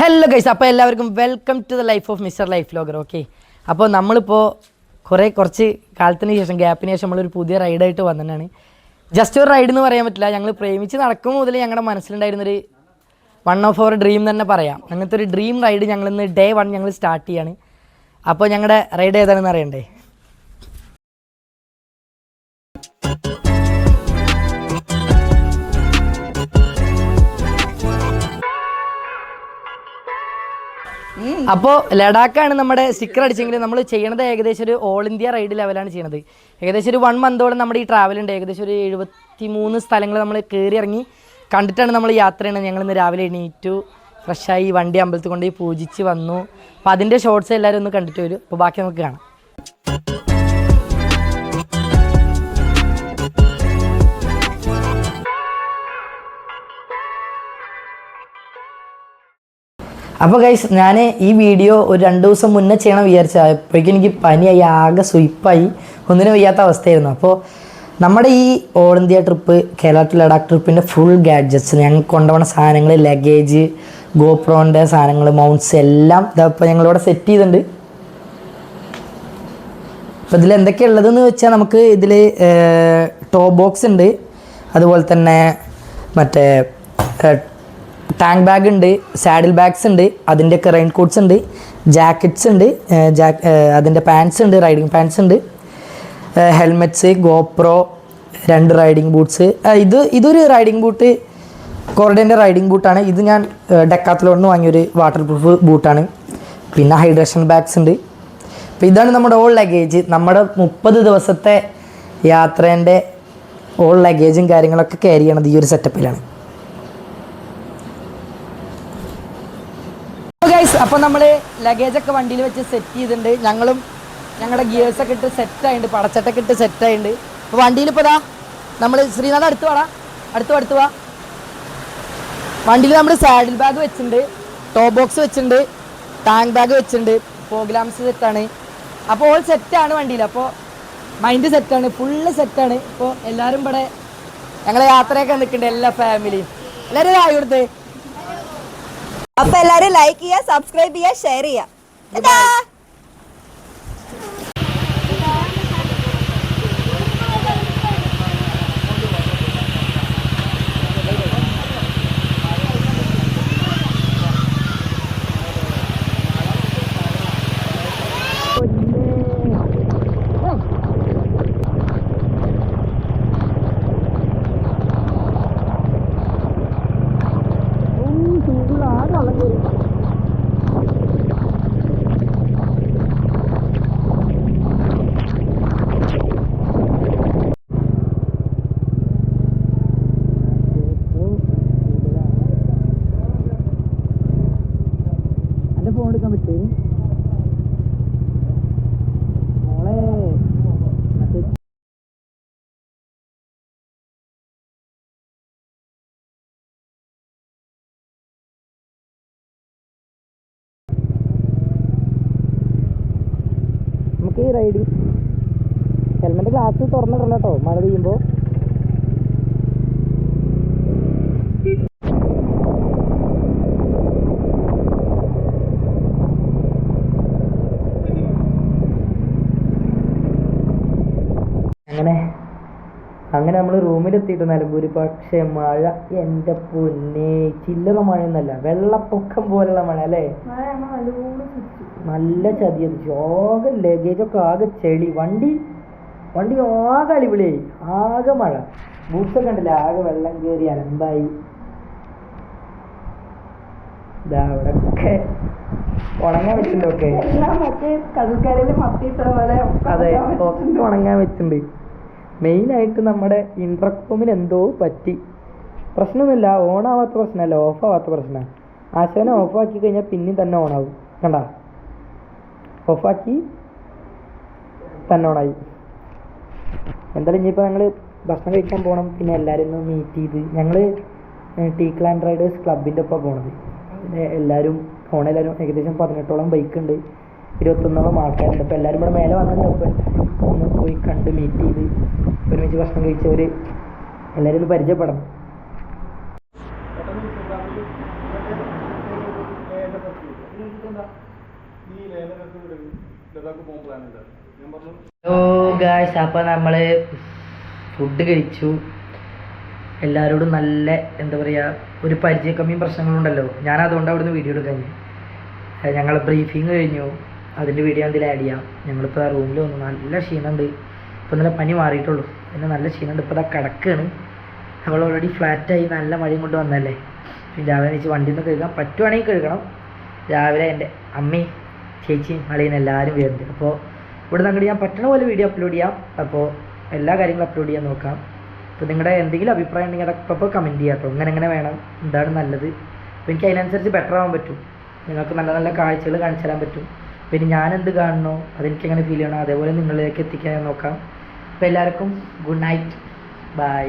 Hello guys, അപ്പോൾ എല്ലാവർക്കും welcome to the life of mister life vlogger. Okay, അപ്പോൾ നമ്മളിപ്പോൾ കുറച്ച് കാലത്തിന് ശേഷം ഗ്യാപ്പിന് ശേഷം നമ്മളൊരു പുതിയ റൈഡായിട്ട് വന്നതാണ്. ജസ്റ്റ് ഒരു റൈഡ് എന്ന് പറയാൻ പറ്റില്ല, ഞങ്ങൾ പ്രേമിച്ച് നടക്കും മുതൽ ഞങ്ങളുടെ മനസ്സിലുണ്ടായിരുന്നൊരു വൺ ഓഫ് അവർ ഡ്രീം തന്നെ പറയാം. അങ്ങനത്തെ ഒരു ഡ്രീം റൈഡ് ഞങ്ങളിന്ന് ഡേ 1 ഞങ്ങൾ സ്റ്റാർട്ട് ചെയ്യാണ്. അപ്പോൾ ഞങ്ങളുടെ റൈഡ് ഏതാണെന്ന് അറിയണ്ടേ? അപ്പോൾ ലഡാക്കാണ് നമ്മുടെ സ്റ്റിക്കർ അടിച്ചെങ്കിൽ നമ്മൾ ചെയ്യണത് ഏകദേശം ഒരു ഓൾ ഇന്ത്യ റൈഡ് ലെവലാണ് ചെയ്യണത്. ഏകദേശം ഒരു 1 മന്തോളം നമ്മുടെ ഈ ട്രാവലുണ്ട്. ഏകദേശം ഒരു 73 സ്ഥലങ്ങൾ നമ്മൾ കയറി ഇറങ്ങി കണ്ടിട്ടാണ് നമ്മൾ യാത്ര ചെയ്യണത്. ഞങ്ങളിന്ന് രാവിലെ എണീറ്റു, ഫ്രഷായി, വണ്ടി അമ്പലത്തിൽ കൊണ്ടുപോയി പൂജിച്ച് വന്നു. അപ്പോൾ അതിൻ്റെ ഷോർട്സ് എല്ലാവരും ഒന്ന് കണ്ടിട്ട് വരും. അപ്പോൾ ബാക്കി നമുക്ക് കാണാം. അപ്പോൾ ഗൈസ്, ഞാൻ ഈ വീഡിയോ ഒരു 2 ദിവസം മുന്നേ ചെയ്യണം വിചാരിച്ചാൽ അപ്പോഴേക്കും എനിക്ക് പനിയായി, ആകെ സ്വീപ്പായി, ഒന്നിനും വയ്യാത്ത അവസ്ഥയായിരുന്നു. അപ്പോൾ നമ്മുടെ ഈ all India trip, Kerala to Ladakh ട്രിപ്പിൻ്റെ ഫുൾ ഗാഡ്ജറ്റ്സ്, ഞങ്ങൾ കൊണ്ടുപോകുന്ന സാധനങ്ങൾ, ലഗേജ്, ഗോപ്രോൻ്റെ സാധനങ്ങൾ, മൗണ്ട്സ് എല്ലാം ഇപ്പോൾ ഞങ്ങളിവിടെ സെറ്റ് ചെയ്തിട്ടുണ്ട്. അപ്പോൾ ഇതിൽ എന്തൊക്കെയുള്ളതെന്ന് വെച്ചാൽ നമുക്ക് ഇതിൽ ടോപ്പ് ബോക്സ് ഉണ്ട്, അതുപോലെ തന്നെ മറ്റേ ടാങ്ക് ബാഗ് ഉണ്ട്, സാഡിൽ ബാഗ്സ് ഉണ്ട്, അതിൻ്റെയൊക്കെ റെയിൻ കോട്ട്സ് ഉണ്ട്, ജാക്കറ്റ്സ് ഉണ്ട്, അതിൻ്റെ പാൻസ് ഉണ്ട്, റൈഡിങ് പാൻസ് ഉണ്ട്, ഹെൽമെറ്റ്സ്, ഗോപ്രോ, 2 റൈഡിങ് ബൂട്ട്സ്. ഇതൊരു റൈഡിങ് ബൂട്ട് കോർഡേൻ്റെ റൈഡിങ് ബൂട്ടാണ്. ഇത് ഞാൻ ഡെക്കാത്തലോണിൽ വാങ്ങിയൊരു വാട്ടർ പ്രൂഫ് ബൂട്ടാണ്. പിന്നെ ഹൈഡ്രേഷൻ ബാഗ്സ് ഉണ്ട്. അപ്പോൾ ഇതാണ് നമ്മുടെ ഓൾ ലഗേജ്. നമ്മുടെ 30 ദിവസത്തെ യാത്രേൻ്റെ ഓൾ ലഗേജും കാര്യങ്ങളൊക്കെ ക്യാരി ചെയ്യണത് ഈ ഒരു സെറ്റപ്പിലാണ്. അപ്പോൾ നമ്മൾ ലഗേജൊക്കെ വണ്ടിയിൽ വെച്ച് സെറ്റ് ചെയ്തിട്ടുണ്ട്. ഞങ്ങളും ഞങ്ങളുടെ ഗിയേഴ്സൊക്കെ ഇട്ട് സെറ്റായിട്ടുണ്ട്, പടച്ചട്ടൊക്കെ ഇട്ട് സെറ്റായിട്ടുണ്ട്. അപ്പോൾ വണ്ടിയിൽ ഇപ്പോൾ ഇതാ നമ്മൾ ശ്രീനാഥ് അടുത്ത് വാ. വണ്ടിയിൽ നമ്മൾ സാഡിൽ ബാഗ് വെച്ചിട്ടുണ്ട്, ടോപ്പ് ബോക്സ് വെച്ചിട്ടുണ്ട്, ടാങ്ക് ബാഗ് വെച്ചിട്ടുണ്ട്, പ്രോഗ്രാംസ് സെറ്റാണ്. അപ്പോൾ ഓൾ സെറ്റാണ് വണ്ടിയിൽ. അപ്പോൾ മൈൻഡ് സെറ്റാണ്, ഫുള്ള് സെറ്റാണ്. ഇപ്പോൾ എല്ലാവരും ഇവിടെ ഞങ്ങളെ യാത്രയൊക്കെ നിൽക്കുന്നുണ്ട്, എല്ലാ ഫാമിലിയും. എല്ലാവരും ആയി കൊടുത്തേ. അപ്പൊ എല്ലാരും ലൈക്ക് ചെയ്യുക, സബ്സ്ക്രൈബ് ചെയ്യുക, ഷെയർ ചെയ്യുക. ഈ റൈഡിങ് ഹെൽമെറ്റ് ഗ്ലാസ് തുറന്നിടല്ലോ കേട്ടോ, മഴ പെയ്യുമ്പോൾ. അങ്ങനെ നമ്മൾ റൂമിലെത്തിയിട്ട് നിലമ്പൂർ. പക്ഷേ മഴ, എൻ്റെ പൊന്നെ, ചില്ലറ മഴയൊന്നല്ല, വെള്ളപ്പൊക്കം പോലുള്ള മഴ അല്ലേ. നല്ല ചതിയത്. ആകെ ലഗേജൊക്കെ ആകെ ചെളി, വണ്ടി ആകെ അടിപൊളിയായി, ആകെ മഴ. ബൂട്ട്സൊക്കെ ഉണ്ടല്ലേ, ആകെ വെള്ളം കയറി അലമ്പായി. ഇതാ അവിടെയൊക്കെ ഉണങ്ങാൻ വെച്ചിട്ടുണ്ട്. ഒക്കെ അതെ, ഒക്കെ ഉണങ്ങാൻ വെച്ചിട്ടുണ്ട്. മെയിനായിട്ട് നമ്മുടെ ഇൻട്രകോമിന് എന്തോ പറ്റി. പ്രശ്നമൊന്നുമില്ല, ഓണാവാത്ത പ്രശ്നമല്ല, ഓഫാവാത്ത പ്രശ്നമാണ്. ആശാനെ ഓഫാക്കി കഴിഞ്ഞാൽ പിന്നെയും തന്നെ ഓണാവും. കണ്ട, ഓഫാക്കി തന്നെ ഓണായി. എന്തായാലും ഇനിയിപ്പോൾ ഞങ്ങൾ ഭക്ഷണം കഴിക്കാൻ പോകണം. പിന്നെ എല്ലാവരും ഒന്ന് മീറ്റ് ചെയ്ത് ഞങ്ങൾ ടീക്ലാൻഡ് റൈഡേഴ്സ് ക്ലബിൻ്റെ ഒപ്പം പോകണത്. എല്ലാവരും ഏകദേശം 18ഓളം ബൈക്കുണ്ട്, 21ഓളം ആൾക്കാരുണ്ട്. അപ്പോൾ എല്ലാവരും ഇവിടെ മേലെ വന്നിട്ടുണ്ട്. അപ്പോൾ ഒന്ന് പോയി കണ്ട് മീറ്റ് ചെയ്ത് ഒരുമിച്ച് ഭക്ഷണം കഴിച്ചവർ എല്ലാവരും ഒന്ന് പരിചയപ്പെടണം. ഹലോ ഗായ്സ്, അപ്പോൾ നമ്മൾ ഫുഡ് കഴിച്ചു. എല്ലാവരോടും നല്ല എന്താ പറയുക, ഒരു പരിചയക്കമ്മിയും പ്രശ്നങ്ങളുണ്ടല്ലോ. ഞാനതുകൊണ്ട് അവിടുന്ന് വീഡിയോ എടുക്കാൻ ഞങ്ങൾ ബ്രീഫിങ് കഴിഞ്ഞു. അതിൻ്റെ വീഡിയോ എന്തെങ്കിലും ആഡ് ചെയ്യാം. ഞങ്ങളിപ്പോൾ റൂമിൽ വന്നു. നല്ല ക്ഷീണമുണ്ട്. ഇപ്പോൾ നല്ല പനി മാറിയിട്ടുള്ളൂ. പിന്നെ നല്ല ക്ഷീണമുണ്ട്. ഇപ്പോൾ അതാ കിടക്കുകയാണ്. അവൾ ഓൾറെഡി ഫ്ലാറ്റായി. നല്ല മഴയും കൊണ്ട് വന്നല്ലേ. പിന്നെ രാവിലെ എണീച്ച് വണ്ടിയിൽ നിന്ന് കഴുകാൻ പറ്റുവാണെങ്കിൽ കഴുകണം. രാവിലെ എൻ്റെ അമ്മയും ചേച്ചിയും അളിയനും എല്ലാവരും വരുന്നുണ്ട്. അപ്പോൾ ഇവിടെ അങ്ങോട്ട് ഞാൻ പറ്റണ പോലെ വീഡിയോ അപ്ലോഡ് ചെയ്യാം. അപ്പോൾ എല്ലാ കാര്യങ്ങളും അപ്ലോഡ് ചെയ്യാൻ നോക്കാം. അപ്പോൾ നിങ്ങളുടെ എന്തെങ്കിലും അഭിപ്രായം ഉണ്ടെങ്കിൽ അതൊക്കെ അപ്പോൾ കമൻറ്റ് ചെയ്യാം കേട്ടോ. ഇങ്ങനെ വേണം, എന്താണ് നല്ലത്. അപ്പോൾ എനിക്ക് അതിനനുസരിച്ച് ബെറ്റർ ആവാൻ പറ്റും. നിങ്ങൾക്ക് നല്ല നല്ല കാഴ്ചകൾ കാണിച്ചു തരാൻ പറ്റും. പിന്നെ ഞാനെന്ത് കാണണോ അതെനിക്ക് എങ്ങനെ ഫീൽ ചെയ്യണോ അതേപോലെ നിങ്ങളിലേക്ക് എത്തിക്കാൻ നോക്കാം. അപ്പോൾ എല്ലാവർക്കും ഗുഡ് നൈറ്റ്, ബൈ.